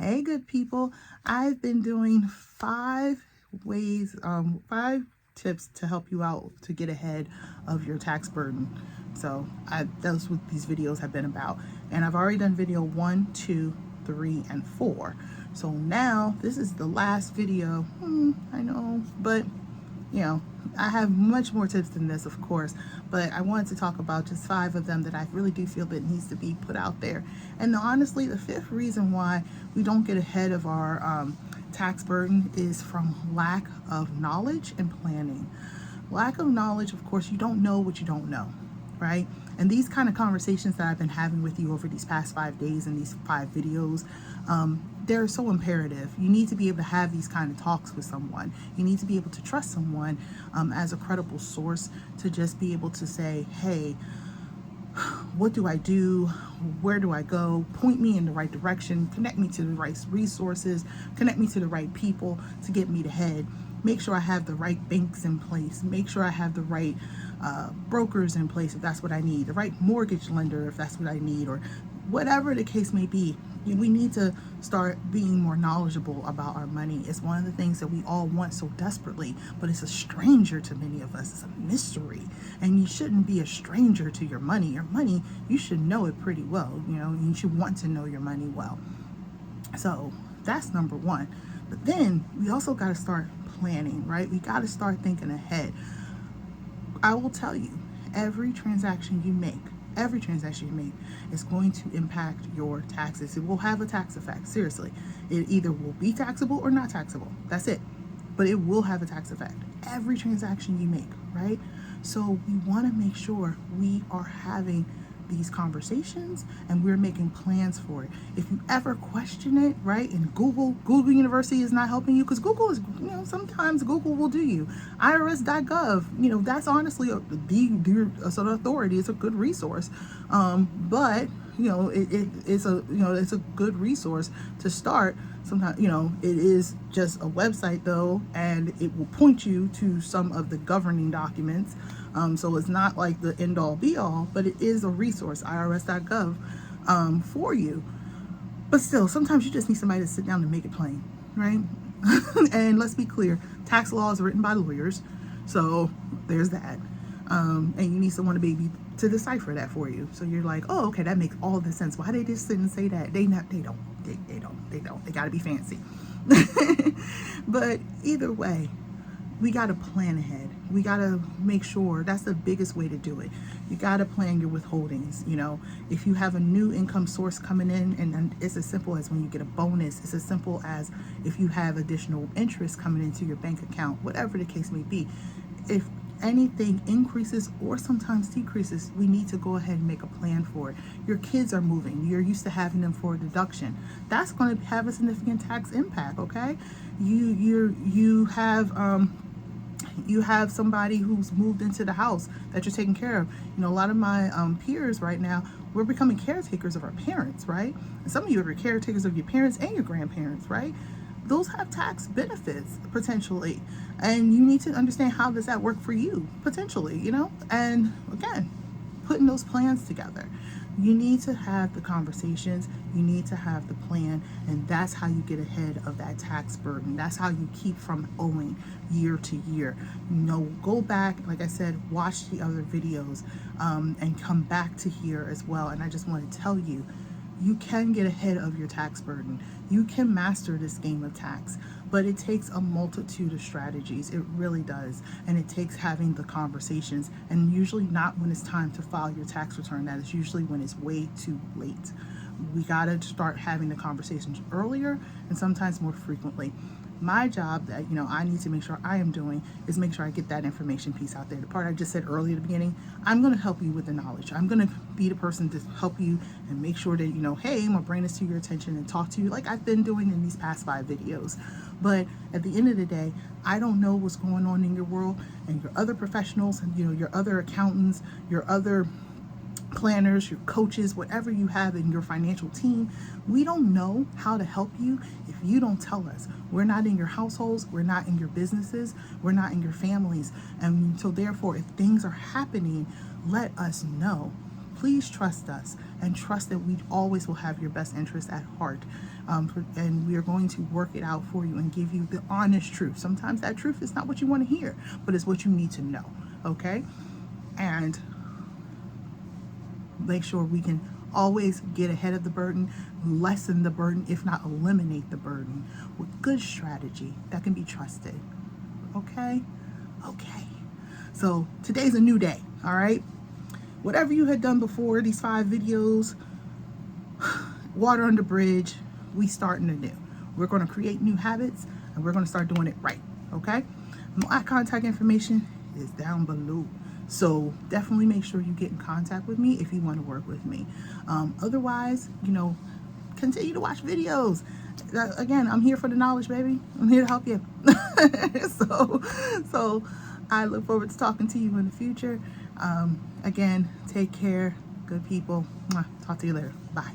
Hey, good people. I've been doing 5 tips to help you out to get ahead of your tax burden. So that's what these videos have been about. And I've already done video 1, 2, 3, and 4. So now this is the last video. I know, but I have much more tips than this, of course, but I wanted to talk about just 5 of them that I really do feel that needs to be put out there. And honestly, the 5th reason why we don't get ahead of our tax burden is from lack of knowledge and planning. Lack of knowledge, of course, you don't know what you don't know, right? And these kind of conversations that I've been having with you over these past 5 days and these 5 videos, they're so imperative. You need to be able to have these kind of talks with someone. You need to be able to trust someone as a credible source to just be able to say, hey, what do I do? Where do I go? Point me in the right direction, connect me to the right resources, connect me to the right people to get me ahead. Make sure I have the right banks in place. Make sure I have the right brokers in place if that's what I need, the right mortgage lender if that's what I need, or whatever the case may be. We need to start being more knowledgeable about our money. It's one of the things that we all want so desperately, but it's a stranger to many of us. It's a mystery. And you shouldn't be a stranger to your money. Your money, you should know it pretty well. You should want to know your money well. So that's number 1. But then we also got to start planning, right? We got to start thinking ahead. I will tell you, every transaction you make is going to impact your taxes. It will have a tax effect. Seriously, it either will be taxable or not taxable. That's it. But it will have a tax effect. Every transaction you make, right? So we want to make sure we are having these conversations and we're making plans for it. If you ever question it, right, and Google University is not helping you, because Google is, sometimes Google will do you. IRS.gov, that's honestly the sort of authority. It's a good resource, but it's a good resource to start. Sometimes it is just a website though, and it will point you to some of the governing documents. So it's not like the end all be all, but it is a resource, irs.gov, for you. But still, sometimes you just need somebody to sit down and make it plain, right? And let's be clear, tax law is written by lawyers, so there's that. And you need someone to decipher that for you. So you're like, oh, okay, that makes all the sense. Why they just didn't say that? They don't. They gotta be fancy. But either way, we got to plan ahead. We got to make sure. That's the biggest way to do it. You got to plan your withholdings. If you have a new income source coming in, and it's as simple as when you get a bonus, it's as simple as if you have additional interest coming into your bank account, whatever the case may be. If anything increases or sometimes decreases, we need to go ahead and make a plan for it. Your kids are moving. You're used to having them for a deduction. That's going to have a significant tax impact, okay? You have somebody who's moved into the house that you're taking care of. A lot of my peers right now, we're becoming caretakers of our parents, right? And some of you are caretakers of your parents and your grandparents, right? Those have tax benefits potentially, and you need to understand how does that work for you potentially, and again, putting those plans together. You need to have the conversations, you need to have the plan, and that's how you get ahead of that tax burden. That's how you keep from owing year to year. Go back, like I said, watch the other videos, and come back to here as well. And I just want to tell you, you can get ahead of your tax burden. You can master this game of tax, but it takes a multitude of strategies. It really does. And it takes having the conversations, and usually not when it's time to file your tax return. That is usually when it's way too late. We got to start having the conversations earlier and sometimes more frequently. My job that I need to make sure I am doing is make sure I get that information piece out there. The part I just said earlier at the beginning, I'm going to help you with the knowledge. I'm going to be the person to help you and make sure that hey, my brain is to your attention and talk to you like I've been doing in these past 5 videos. But at the end of the day, I don't know what's going on in your world, and your other professionals and your other accountants, your other planners, your coaches, whatever you have in your financial team, we don't know how to help you if you don't tell us. We're not in your households, we're not in your businesses, we're not in your families. And so therefore, if things are happening, let us know. please trust us and trust that we always will have your best interest at heart. And we are going to work it out for you and give you the honest truth. Sometimes that truth is not what you want to hear, but it's what you need to know, okay? And make sure we can always get ahead of the burden, lessen the burden, if not eliminate the burden, with good strategy that can be trusted, okay? Okay. So today's a new day, all right? Whatever you had done before, these 5 videos, water under bridge, we starting anew. We're going to create new habits and we're going to start doing it right, okay? My contact information is down below. So definitely make sure you get in contact with me if you want to work with me. Otherwise, you know, continue to watch videos. Again, I'm here for the knowledge, baby. I'm here to help you. So I look forward to talking to you in the future. Again, take care, good people. Talk to you later. Bye.